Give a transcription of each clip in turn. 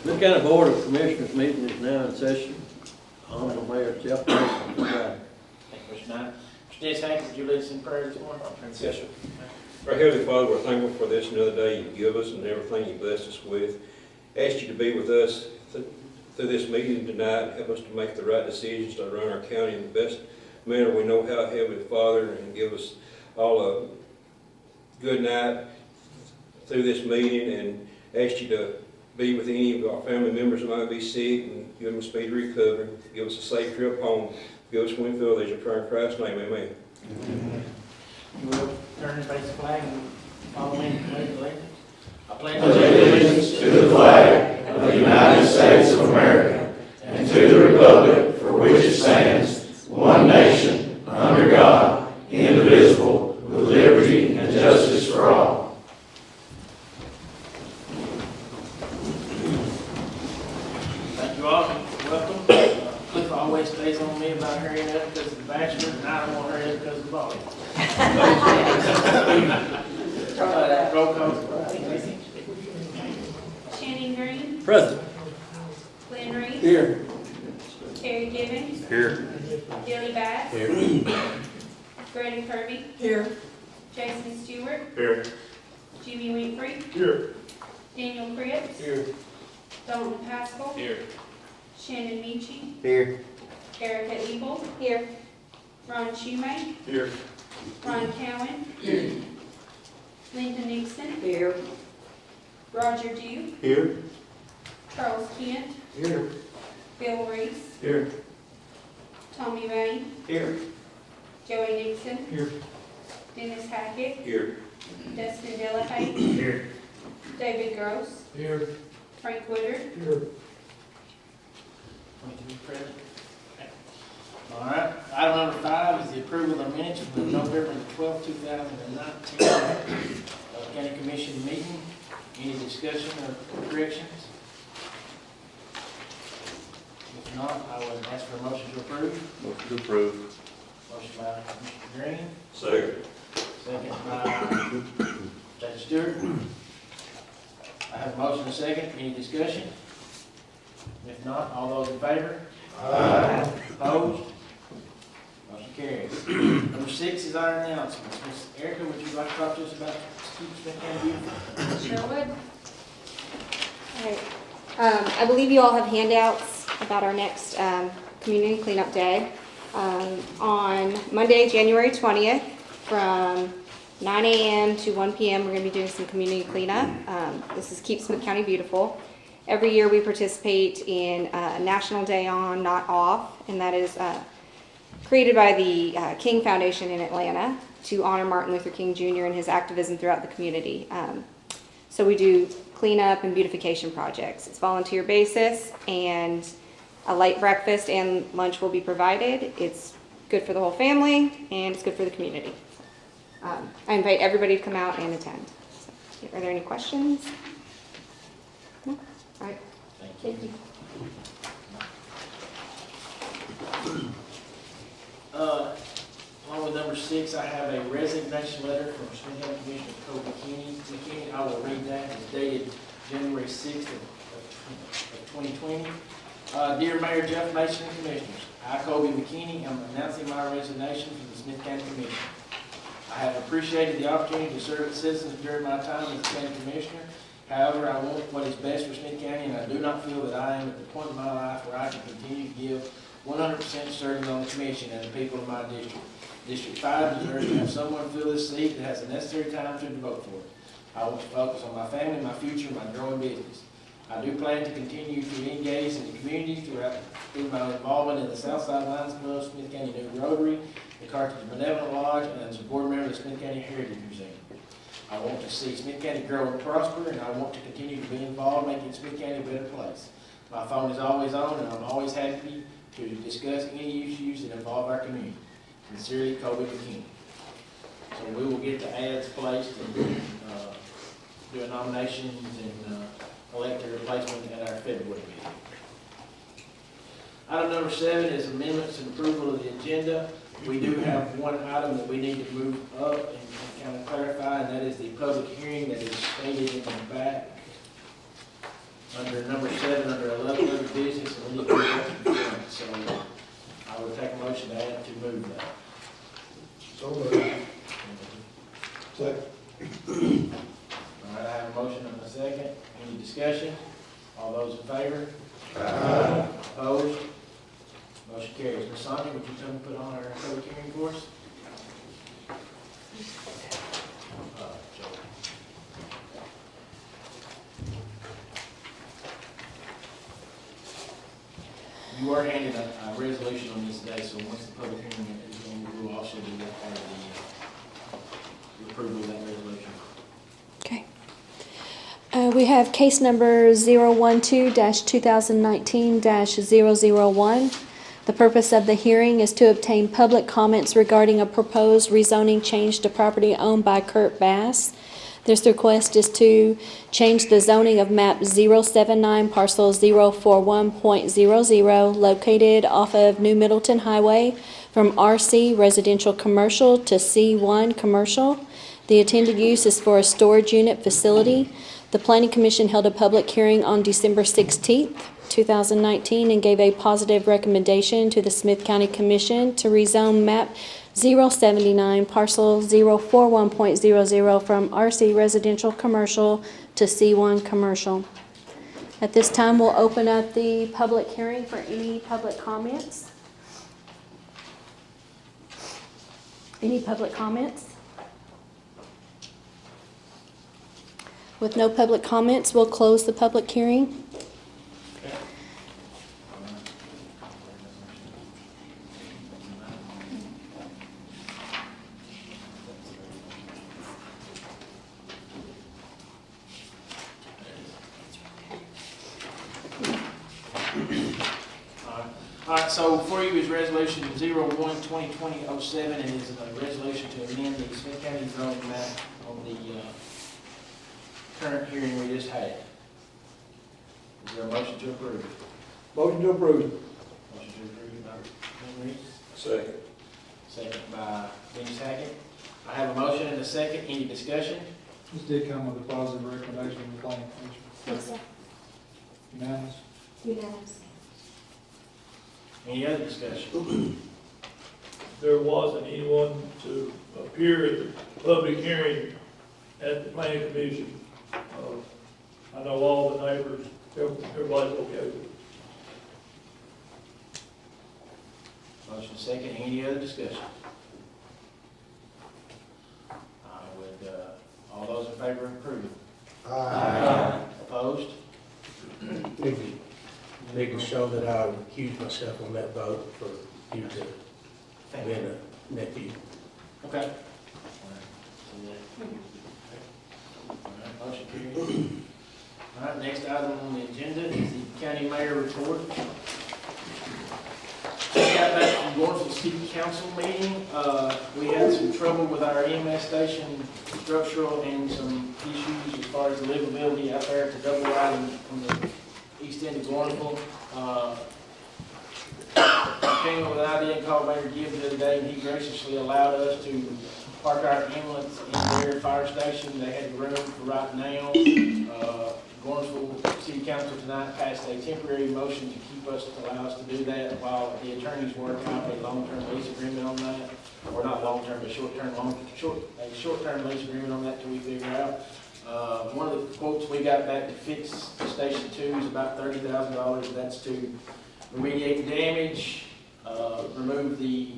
Smith County Board of Commissioners meeting is now in session. Honorable Mayor Jeff Mason. Thank you, Mr. Knight. Mr. Dennis Hank, would you lead us in prayer this morning? Yes, sir. Our Heavenly Father, we're thankful for this another day you give us and everything you blessed us with. Ask you to be with us through this meeting tonight. Help us to make the right decisions to run our county in the best manner we know how, Heavenly Father, and give us all a good night through this meeting, and ask you to be with any of our family members that might be sick and give them a speedy recovery. Give us a safe trip home. Give us Winfield. There's your prayer in Christ's name. Amen. You will turn and face the flag and follow me and pledge allegiance. I pledge allegiance to the flag of the United States of America and to the republic for which it stands, one nation, under God, indivisible, with liberty and justice for all. Thank you all and welcome. Cliff always stays on me about hurrying up because of the bachelor, and I don't want to hurry up because of the ball. Roll call. Shannon Green, Present. Glenn Reed, Here. Terry Gibbons, Here. Billy Bass, Here. Grady Kirby, Here. Jason Stewart, Here. Jimmy Winfrey, Here. Daniel Cripps, Here. Dalton Pascal, Here. Shannon Michie, Here. Erica Ebel, here, Ron Schumay, Here. Ron Cowan, Linda Nixon, Here. Roger Dew, Here. Charles Kent, Here. Bill Reese, Here. Tommy Vane, Here. Joey Nixon, Here. Dennis Hackett, Here. Dustin Delahaye, Here. David Gross, Here. Frank Woodard, Here. All right, item number 5 is the approval of the minutes of the November 12, 2019 County Commission meeting. Any discussion or corrections? If not, I would ask for a motion to approve. Motion to approve. Motion by Mr. Green, Second. second by Judge Stewart. I have a motion and a second. Any discussion? If not, all those in favor? Aye. Opposed? Motion carries. Number 6 is our announcements. Ms. Erica, would you like to talk to us about Keep Smith County Beautiful? Sure would. All right. I believe you all have handouts about our next community cleanup day. On Monday, January 20th, from 9 a.m. to 1 p.m., we're going to be doing some community cleanup. This is Keep Smith County Beautiful. Every year we participate in National Day On, Not Off, and that is created by the King Foundation in Atlanta to honor Martin Luther King Jr. and his activism throughout the community. So we do cleanup and beautification projects. It's volunteer basis, and a light breakfast and lunch will be provided. It's good for the whole family, and it's good for the community. I invite everybody to come out and attend. So, are there any questions? No? All right. Thank you. Along with number 6, I have a resignation letter from Smith County Commissioner Kobe McKinney. I will read that. It's dated January 6th of 2020. Dear Mayor Jeff Mason and Commissioners, I, Kobe McKinney, am announcing my resignation from the Smith County Commission. I have appreciated the opportunity to serve the citizens during my time as County Commissioner. However, I want what is best for Smith County, and I do not feel that I am at the point in my life where I can continue to give 100% serving on the commission and the people of my district. District 5 deserves to have someone fill this seat that has the necessary time to devote for it. I want to focus on my family, my future, my growing business. I do plan to continue to engage in the community through my involvement in the Southside Lions Club, Smith County New Rotary, the Carthage Benevolent Lodge, and as a board member of the Smith County Heritage Museum. I want to see Smith County grow and prosper, and I want to continue to be involved making Smith County a better place. My phone is always on, and I'm always happy to discuss any issues that involve our community. Sincerely, Kobe McKinney. So we will get the ads placed and do a nominations and elect a replacement at our February meeting. Item number 7 is amendments and approval of the agenda. We do have one item that we need to move up and kind of clarify, and that is the public hearing that is stated in the back. under number 7, under 11, other business, and any construction permit. So I would take a motion to add to move that. So moved. Second. All right, I have a motion and a second. Any discussion? All those in favor? Opposed? Motion carries. Ms. Sonia, would you come and put on our public hearing for us? Joe. You are handed a resolution on this today, so once the public hearing is over, we'll also do that part of the approval of that resolution. Okay. We have case number 012-2019-001. The purpose of the hearing is to obtain public comments regarding a proposed rezoning change to property owned by Kurt Bass. This request is to change the zoning of map 079 parcel 041.00 located off of New Middleton Highway from RC residential commercial to C1 commercial. The intended use is for a storage unit facility. The Planning Commission held a public hearing on December 16th, 2019, and gave a positive recommendation to the Smith County Commission to rezone map 079 parcel 041.00 from RC residential commercial to C1 commercial. At this time, we'll open up the public hearing for any public comments. Any public comments? With no public comments, we'll close the public hearing. All right, so for you is resolution 01-2020-07, and is a resolution to amend the Smith County zoning map on the current hearing we just had. Is there a motion to approve? Motion to approve. Motion to approve by Henry, Second. second by Dennis Hackett. I have a motion and a second. Any discussion? This did come with a positive recommendation from the planning commission. Yes, sir. Unanimous? Unanimous. Any other discussion? There wasn't anyone to appear at the public hearing at the planning commission. I know all the neighbors, everybody's okay with it. Motion second. Any other discussion? I would, all those in favor of approving? Opposed? They can show that I recused myself on that vote for you to Thank win you. a nephew. Okay. Alright, motion carried. All right, next item on the agenda is the county mayor report. Just got back from Gordonsville City Council meeting. We had some trouble with our EMS station structural and some issues as far as the livability out there at the double wide from the east end of Gordonsville. I came up with an idea and called Mayor Gibbs the other day, and he graciously allowed us to park our ambulance in their fire station. They had room for right now. Gordonsville City Council tonight passed a temporary motion to keep us, to allow us to do that while the attorneys work out a long-term lease agreement on that. Or not long-term, but short-term lease agreement on that till we figure out. One of the quotes we got back to fix Station 2 is about $30,000. That's to remediate the damage, remove the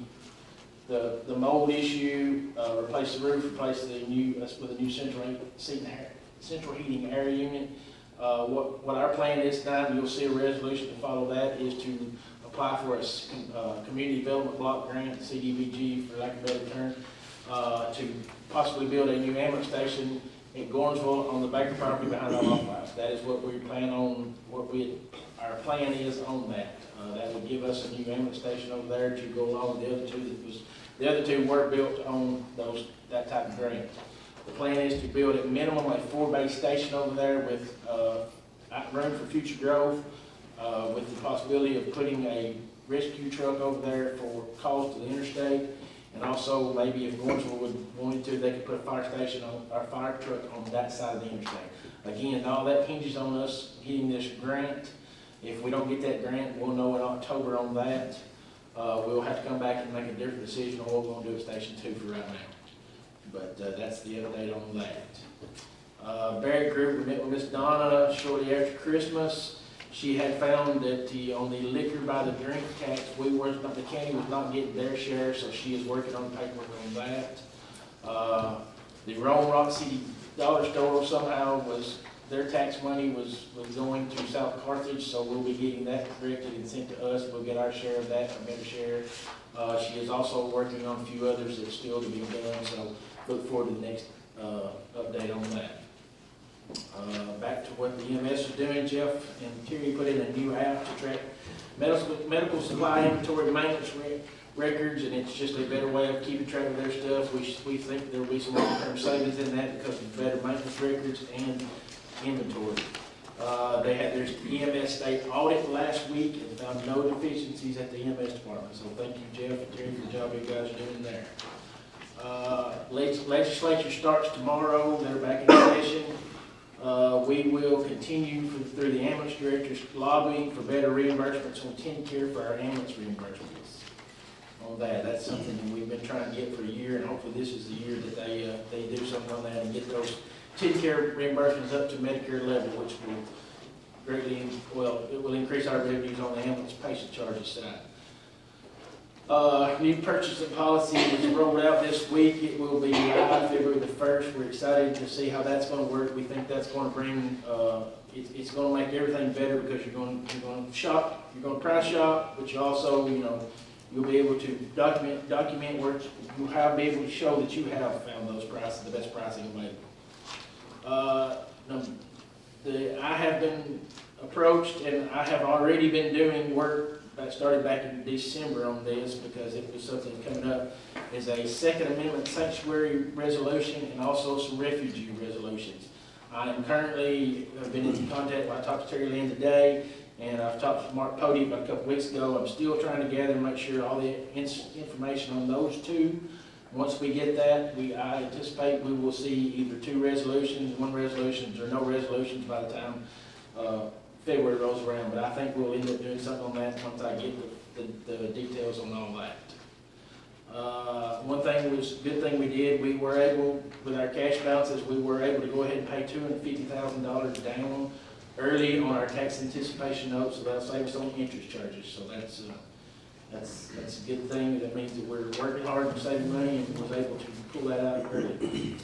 mold issue, replace the roof, replace the new, with a new central heating air unit. What our plan is tonight, and you'll see a resolution to follow that, is to apply for a community development block grant, CDBG for lack of a better term, to possibly build a new ambulance station in Gordonsville on the Baker property behind our law house. That is what we plan on, our plan is on that. That would give us a new ambulance station over there to go along with the other two the other two were built on that type of grant. The plan is to build at minimum a 4-bay station over there with room for future growth, with the possibility of putting a rescue truck over there for calls to the interstate. And also, maybe if Gorgeville wanted to, they could put a fire station on, our fire truck on that side of the interstate. Again, all that hinges on us getting this grant. If we don't get that grant, we'll know in October on that. We'll have to come back and make a different decision on what we're gonna do at Station 2 for right now. But that's the update on that. Barrett Group, we met with Miss Donna shortly after Christmas. She had found that on the liquor by the drink tax, the county was not getting their share, so she is working on paperwork on that. The Roan Rock City Dollar Store somehow their tax money was going to South Carthage, so we'll be getting that corrected and sent to us. We'll get our share of that, a better share. She is also working on a few others that's still to be done, so look forward to the next update on that. Back to what the EMS is doing, Jeff and Terry put in a new app to track medical supply inventory maintenance records, and it's just a better way of keeping track of their stuff. We think there will be some long-term savings in that because of better maintenance records and inventory. They had their EMS state audit last week and found no deficiencies at the EMS department. So thank you, Jeff and Terry, for the job you guys are doing there. Legislature starts tomorrow. They're back in session. We will continue through the ambulance director's lobbying for better reimbursements on TennCare for our ambulance reimbursements. On that, that's something that we've been trying to get for a year, and hopefully this is the year that they do something on that and get those TennCare reimbursements up to Medicare level, which will greatly, it will increase our revenues on the ambulance patient charges side. New purchasing policy is rolled out this week. It will be live February the 1st. We're excited to see how that's going to work. We think that's going to bring, it's going to make everything better because you're going to shop, you're going to price shop, but you also, you'll be able to document where you have be able to show that you have found those prices, the best pricing available. I have been approached and I have already been doing work that started back in December on this because it was something coming up, is a Second Amendment sanctuary resolution and also some refugee resolutions. I am currently, I've been in contact, I talked to Terry Lynn today, and I've talked to Mark Pody about a couple weeks ago. I'm still trying to gather and make sure all the information on those two. Once we get that, I anticipate we will see either two resolutions, one resolutions, or no resolutions by the time February rolls around, but I think we'll end up doing something on that once I get the details on all that. One thing good thing we did, we were able, with our cash balances, we were able to go ahead and pay $250,000 down early on our tax anticipation notes, so that'll save us on interest charges. So that's a good thing. That means that we're working hard and saving money and was able to pull that out early.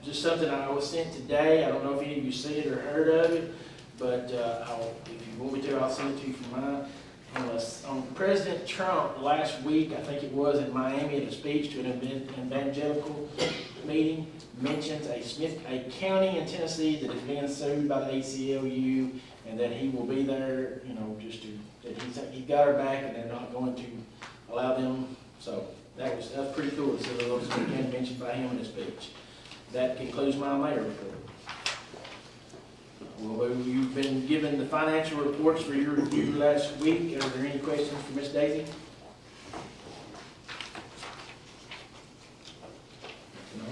Just something I was sent today. I don't know if any of you see it or heard of it, but if you want me to, I'll send it to you from mine. On President Trump last week, I think it was in Miami, at a speech to an evangelical meeting, mentions a county in Tennessee that is being sued by the ACLU, and that he will be there, that he got her back, and they're not going to allow them. So that was pretty cool to see those again mentioned by him in his speech. That concludes my mayor report. Well, you've been given the financial reports for your review last week. Are there any questions for Ms. Daisy? No.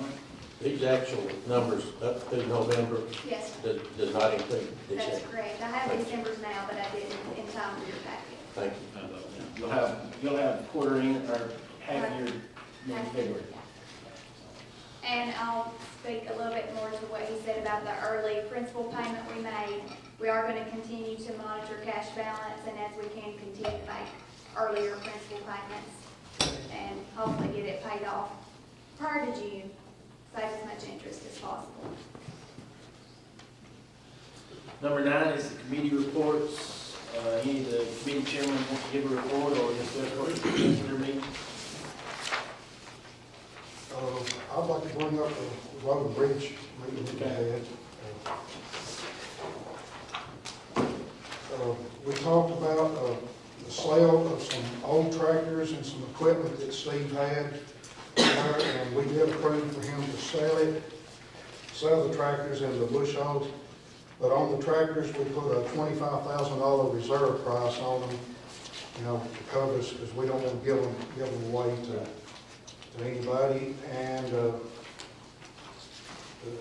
These actual numbers up through November Yes, does not include this that's year. correct. I have December's now, but I didn't in time for your packet. Thank you. You'll have quarter in or half year in February. And I'll speak a little bit more to what he said about the early principal payment we made. We are going to continue to monitor cash balance, and as we can continue to make earlier principal payments and hopefully get it paid off prior to June, save as much interest as possible. Number 9 is the committee reports. Any of the committee chairmen want to give a report or discuss what their meeting? I'd like to bring up the road and bridge meeting we had. We talked about the sale of some old tractors and some equipment that Steve had, and we did approve for him to sell the tractors and the bush hogs. But on the tractors, we put a $25,000 reserve price on them, you know, to cover us, because we don't want to give them away to anybody. And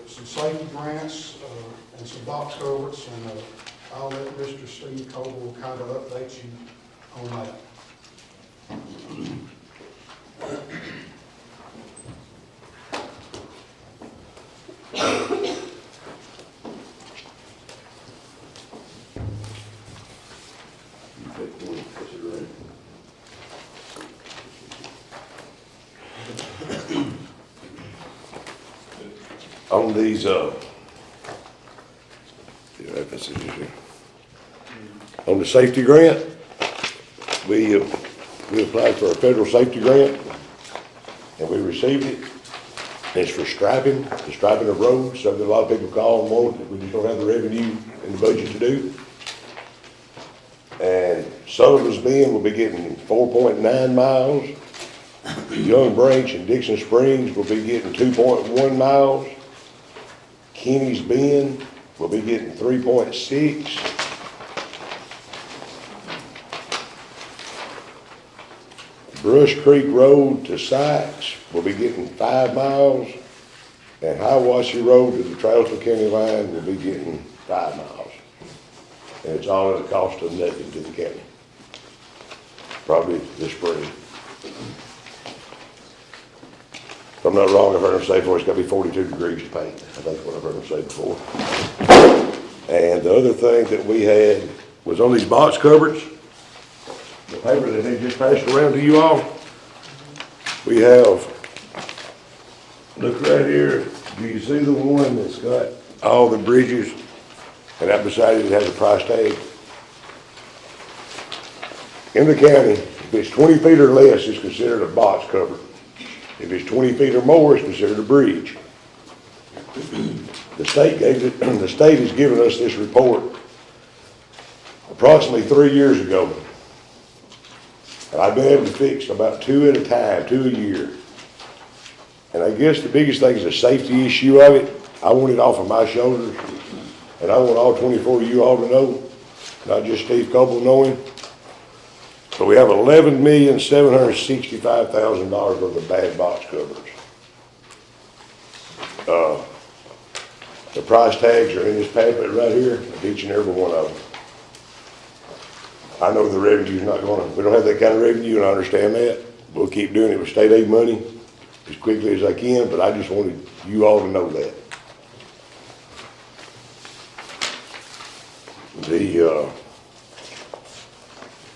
some safety grants, and some box culverts, and I'll let Mr. Steve Coble kind of update you on that. On these, on the safety grant, we applied for a federal safety grant, and we received it. It's for striping, the striping of roads, something a lot of people call and want, that we just don't have the revenue in the budget to do. And Sullivan's Bend will be getting 4.9 miles. Young Branch and Dixon Springs will be getting 2.1 miles. Kenny's Bend will be getting 3.6. Brush Creek Road to Sykes will be getting 5 miles. And Hiawassee Road to the Trailsville County line will be getting 5 miles. And it's all at a cost of nothing to the county. Probably this spring. If I'm not wrong, I've heard them say before, it's gotta be 42 degrees to paint. I think that's what I've heard them say before. And the other thing that we had was on these box cupboards, the paper that they just passed around to you all. We have, look right here, do you see the one that's got all the bridges, and that beside it has a price tag? In the county, if it's 20 feet or less, it's considered a box cover. If it's 20 feet or more, it's considered a bridge. The state has given us this report approximately 3 years ago. And I've been able to fix about 2 at a time, 2 a year. And I guess the biggest thing is the safety issue of it. I want it off of my shoulders. And I want all 24 of you all to know, not just Steve Coble knowing. So we have $11,765,000 worth of bad box covers. The price tags are in this pamphlet right here, of each and every one of them. I know the revenue's not we don't have that kind of revenue, and I understand that. We'll keep doing it with state aid money as quickly as I can, but I just wanted you all to know that.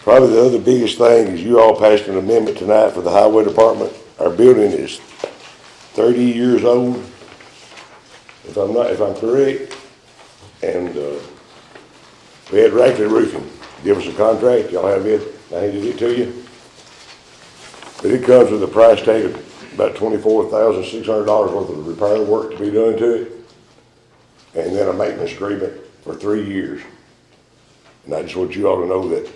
Probably the other biggest thing is you all passed an amendment tonight for the highway department. Our building is 30 years old, if I'm correct. And we had Rackley Roofing give us a contract. Y'all have it. I handed it to you. But it comes with a price tag of about $24,600 worth of repair work to be done to it. And then a maintenance agreement for 3 years. And I just want you all to know that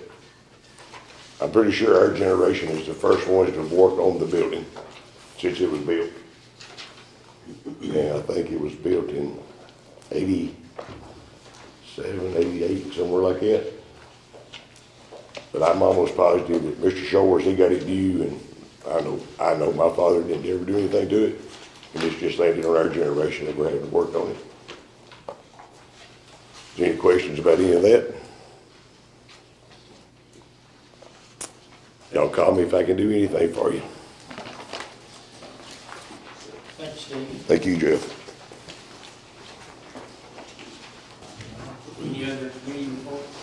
I'm pretty sure our generation is the first ones to have worked on the building since it was built. And I think it was built in 87, 88, somewhere like that. But I'm almost positive that Mr. Shores, he got it due, and I know my father didn't ever do anything to it. And it's just landed on our generation that we're having to work on it. Is there any questions about any of that? Y'all call me if I can do anything for you. Thank you, Steve. Thank you, Jeff. Any other committee reports?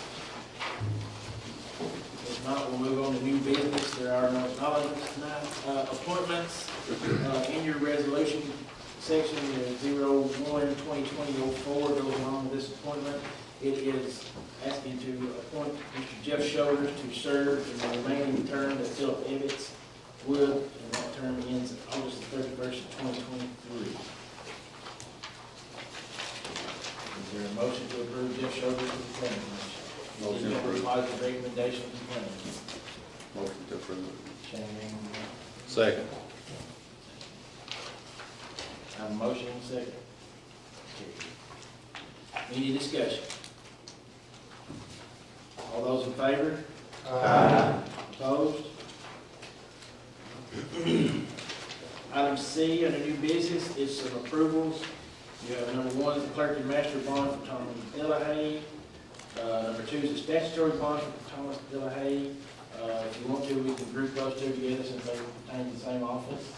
If not, we'll move on to new business. There are no acknowledgements tonight. Appointments, in your resolution section, 01-2020-04 goes along with this appointment. It is asking to appoint Mr. Jeff Shoulders to serve in the remaining term that Philip Ibbets would, and that term ends August 31st, 2023. Is there a motion to approve Jeff Shoulders to the planning commission? Motion to approve. Positive recommendation to the planning commission. Motion to approve. Shannon, Second. have a motion and a second. Any discussion? All those in favor? Aye. Opposed? Item C, under new business, is some approvals. You have number one, the clerk and master bond for Thomas Delahaye. Number two is the statutory bond for Thomas Delahaye. If you want to, we can group those two together since they pertain to the same office.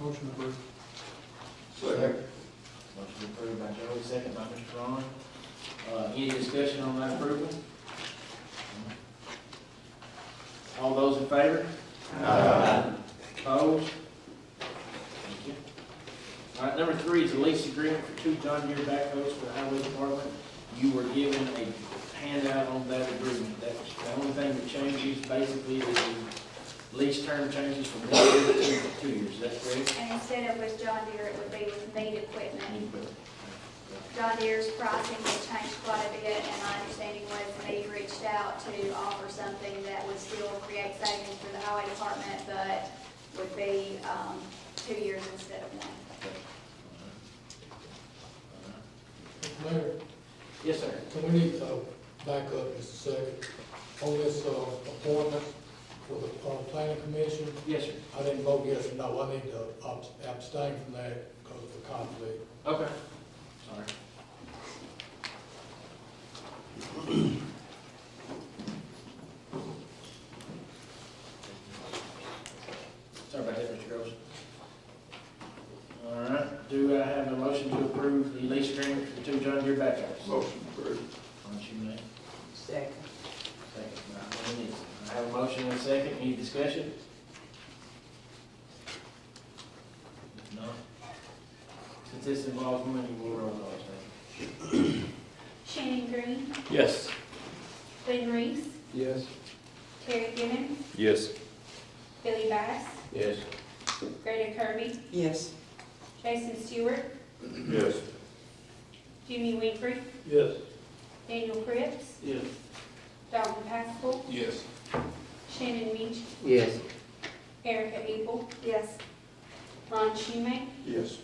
Motion approved. Second. Motion approved by Joey, second by Mr. Ron. Any discussion on that approval? All those in favor? Opposed? Thank you. All right, number three is a lease agreement for 2 John Deere backhoes for the highway department. You were given a handout on that agreement. That's the only thing that changes basically is the lease term changes from 1 year to 2 years. Is that correct? And instead of with John Deere, it would be with Mead Equipment. John Deere's pricing has changed quite a bit, and my understanding was Mead reached out to offer something that would still create savings for the highway department, but would be 2 years instead of 1. Mayor, Yes, sir. can we need to back up just a second? On this appointment for the planning commission, Yes, sir. I didn't vote yes or no. I need to abstain from that because of the conflict. Okay. Sorry. Sorry about that, Mr. Gross. All right, do I have a motion to approve the lease agreement for the 2 John Deere backhoes? Motion approved. Aren't you, Nate? Second. Second, by Ronnie Nixon. I have a motion and a second, any discussion? No? Since this involves money, we'll roll those, Nate. Shannon Green, Yes. Glenn Reese, Yes. Terry Givens, Yes. Billy Bass, Yes. Greta Kirby, Yes. Jason Stewart, Yes. Jimmy Winfrey, Yes. Daniel Cripps, Yes. Dalton Pascal, Yes. Shannon Minch, Yes. Erica Ebel. Yes. Ron Schumake, Yes.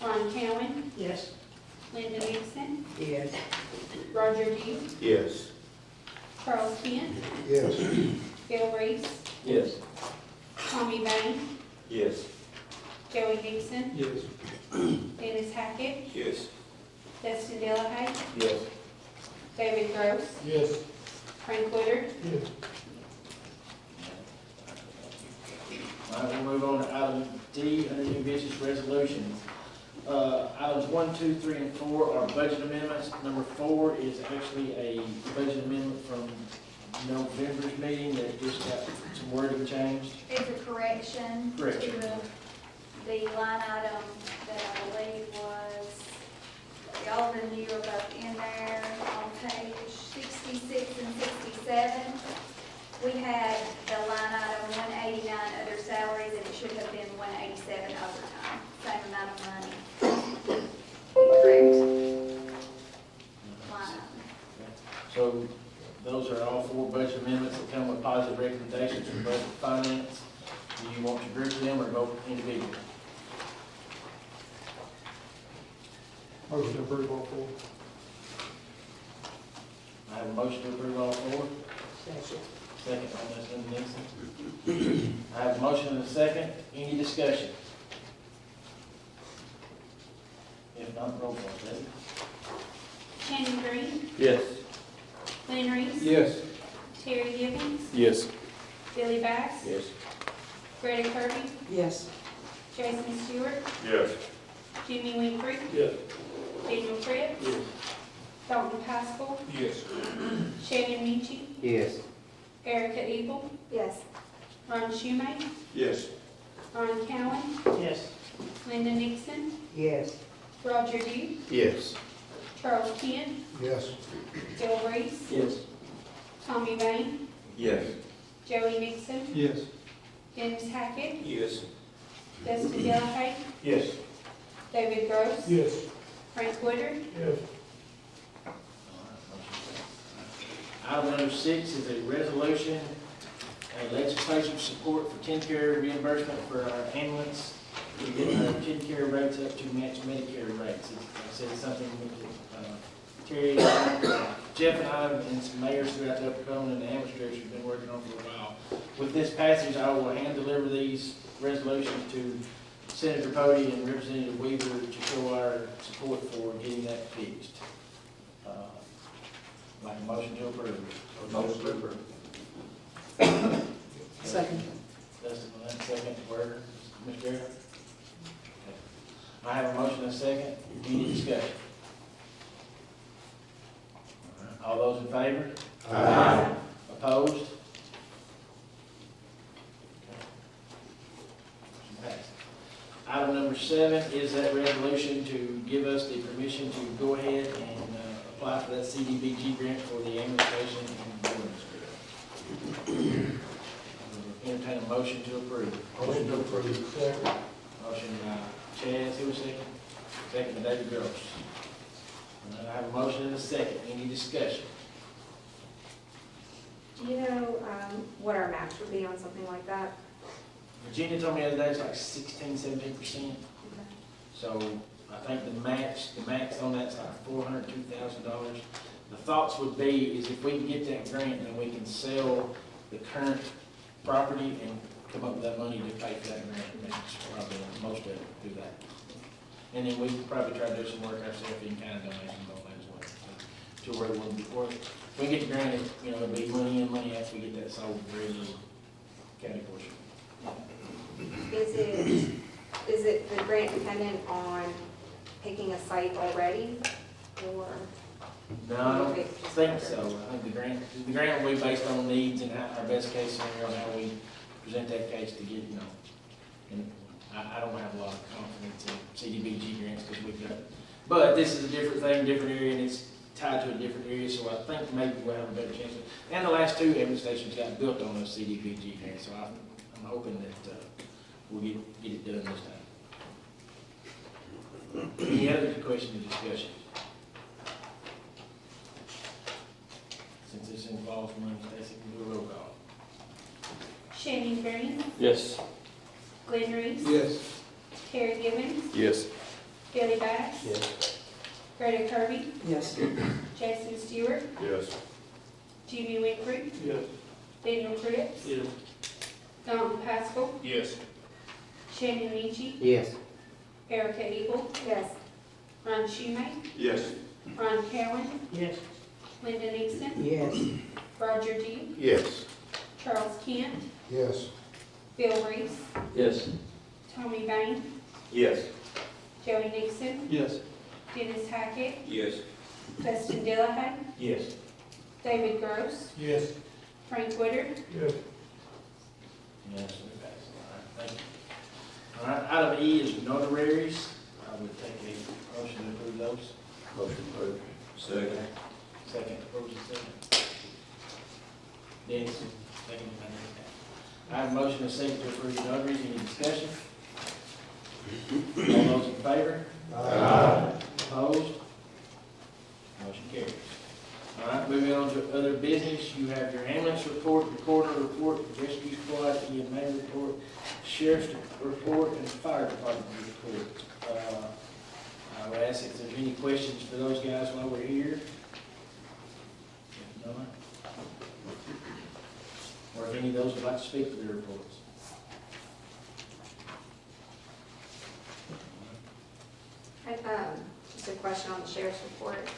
Ron Cowan, Yes. Linda Nixon, Yes. Roger Dew, Yes. Charles Kent, Yes. Bill Reese, Yes. Tommy Bain, Yes. Joey Nixon, Yes. Dennis Hackett, Yes. Dustin Delahaye, Yes. David Gross, Yes. Frank Woodard, Yes. All right, we'll move on to item D, under new business resolutions. Items 1, 2, 3, and 4 are budget amendments. Number 4 is actually a budget amendment from November's meeting that just got some wording changed. It's a correction to Correction. the line item that I believe was, y'all of you are both in there on page 66 and 67. We had the line item 189 other salaries, and it should have been 187 overtime, same amount of money. Correct. Line item. So those are all 4 budget amendments that come with positive recommendations from budget and finance. Do you want to group them or go individually? Motion to approve all 4. I have a motion to approve all 4. Second. Second by Ms. Linda Nixon. I have a motion and a second. Any discussion? If not, roll call, please. Shannon Green, Yes. Glenn Reese, Yes. Terry Givens, Yes. Billy Bass, Yes. Greta Kirby, Yes. Jason Stewart, Yes. Jimmy Winfrey, Yes. Daniel Cripps, Dalton Pascal, Yes. Shannon Minch, Yes. Erica Ebel, Yes. Ron Schumake, Yes. Ron Cowan, Yes. Linda Nixon, Yes. Roger Dew, Yes. Charles Kent, Yes. Bill Reese, Yes. Tommy Bain, Yes. Joey Nixon, Yes. Dennis Hackett, Yes. Dustin Delahaye, Yes. David Gross, Yes. Frank Woodard, Yes. Item number 6 is a resolution, a legislation support for TennCare reimbursement for our ambulance. We get our TennCare rates up to match Medicare rates. Like I said, it's something Terry, Jeff and I and some mayors throughout the Upper Cumberland and the Amherst District have been working on for a while. With this passage, I will hand deliver these resolutions to Senator Bodie and Representative Weaver to show our support for getting that fixed. Like a motion to approve. Motion to approve. Second. Dustin, second, Word, Mr. Garrett. Okay. I have a motion and a second. Any discussion? All right. All those in favor? Aye. Opposed? Okay. Motion passed. Item number 7 is that resolution to give us the permission to go ahead and apply for that CDBG grant for the ambulance station in Gordonsville. Entertain a motion to approve. Motion to approve. Second. Motion by Chaz, who was second? Second by David Gross. I have a motion and a second. Any discussion? Do you know what our match would be on something like that? Virginia told me the other day it's like 16–17%. So I think the max on that's like $402,000. The thoughts would be is if we can get that grant, then we can sell the current property and come up with that money to pay for that grant match. Probably most of it do that. And then we can probably try to do some work ourselves in kind of donations on that as well. To where we want to be worth. If we get the grant, it'll be money in, money out. We get that sold very little county portion. Is it the grant dependent on picking a site already, or? No, I don't think so. I think the grant will be based on needs and our best case scenario, and how we present that case to get, and I don't have a lot of confidence in CDBG grants because we've got, but this is a different thing, different area, and it's tied to a different area, so I think maybe we'll have a better chance. And the last 2 ambulance stations got built on those CDBG grants, so I'm hoping that we'll get it done this time. Any other questions or discussion? Since this involves money, Stacy can do a roll call. Shannon Green, Yes. Glenn Reese, Yes. Terry Givens, Yes. Billy Bass, Yes. Greta Kirby, Yes. Jason Stewart, Yes. Jimmy Winkler, Yes. Daniel Cripps, Yes. Don Pascal, Yes. Shannon Nietzsche, Yes. Erica Eagle, Yes. Ron Schumate, Yes. Ron Cowan, Yes. Linda Nixon, Yes. Roger G, Yes. Charles Kent, Yes. Bill Reese, Yes. Tommy Bain, Yes. Joey Nixon, Yes. Dennis Hackett, Yes. Dustin Dillahay, Yes. David Gross, Yes. Frank Woodard, Yes. Yes, we pass. All right, thank you. All right, item E is notaries. I would take a motion to approve those. Motion approved. Second. Second, approves the second. Dennis, second. I have a motion and a second to approve the notaries. Any discussion? All those in favor? Aye. Opposed? Motion carries. All right, moving on to other business, you have your ambulance report, recorder report, rescue squad, EMA report, sheriff's report, and fire department report. I would ask if there's any questions for those guys while we're here. If not, or if any of those would like to speak to their reports. Just a question on the sheriff's report.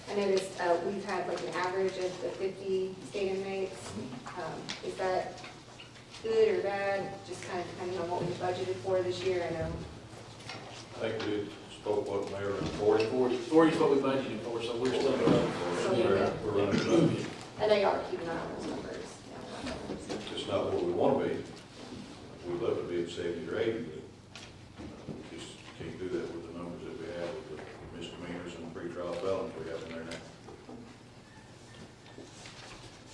I noticed we've had like an average of the 50 state inmates. Is that good or bad? Just kind of depending on what we budgeted for this year, I know. I think we spoke what, Mayor, 40? 40 is what we budgeted for, so we're still going. We're running close. I know y'all are keeping an eye on those numbers. It's not what we want to be. We'd love to be at 70 or 80, but we just can't do that with the numbers that we have with the misdemeanors and pretrial felons we have in there now.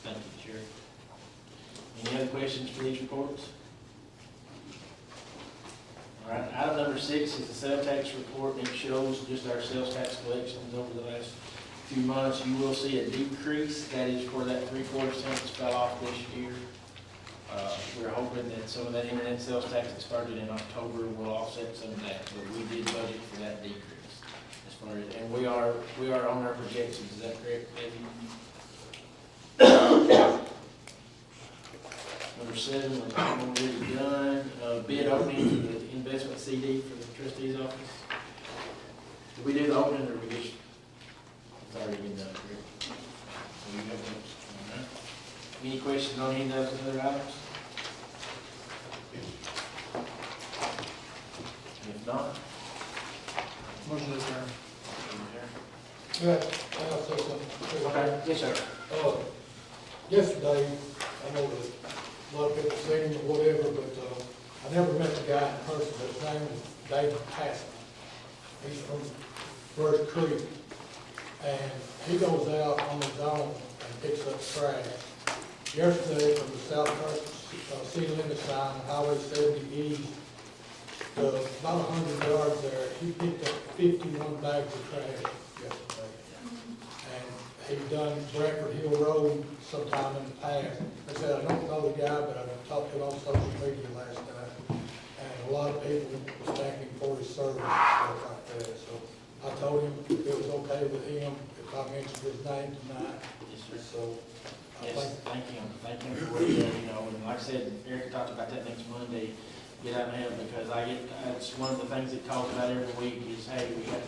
Thank you, Sheriff. Any other questions for these reports? All right, item number 6 is the sales tax report, and it shows just our sales tax collections over the last few months. You will see a decrease. That is where that 3/4 cents fell off this year. We're hoping that some of that internet sales tax that started in October will offset some of that, but we did budget for that decrease as far as, and we are on our projections, is that correct, Debbie? Number 7, we're already done, bid opening for the investment CD for the trustee's office. Did we do the opening or we just, it's already been done, correct? So we have those. All right. Any questions on any of those other items? If not, Motion to adjourn. Yeah, I'll say something. okay, yes, sir. Yesterday, I know that a lot of people seen him or whatever, but, I never met the guy in person, but his name is David Passon. He's from Birch Creek, and he goes out on his own and picks up trash. Yesterday, from the south city limit sign, Highway 70 east, about 100 yards there, he picked up 51 bags of trash yesterday. And he done Bradford Hill Road sometime in the past. I said, I don't know the guy, but I talked to him on social media last night. And a lot of people was thanking him for his service and stuff like that. So I told him if it was okay with him, if I mentioned his name tonight. Yes, sir. So I Yes, think, thank him for what he did, you know, and like I said, Eric talked about that next Monday, get out and help, because that's one of the things that talks about every week is, hey, we got,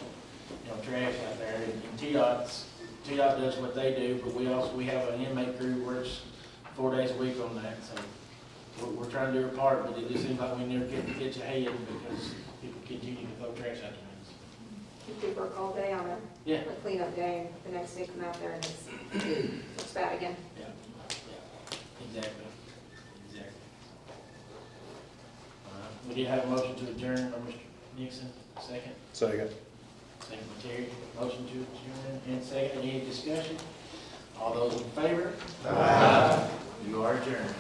you know, trash out there, and TDOT does what they do, but we have an inmate crew who works 4 days a week on that, so we're trying to do our part, but it just seems like we never get your head because people continue to throw trash out there. You could work all day on Yeah. a cleanup day, and the next day come out there and it's bad again. Yeah, exactly. We did have a motion to adjourn by Mr. Nixon, second. Second. Second by Terry, motion to adjourn and second, any discussion? All those in favor? Aye. You are adjourned.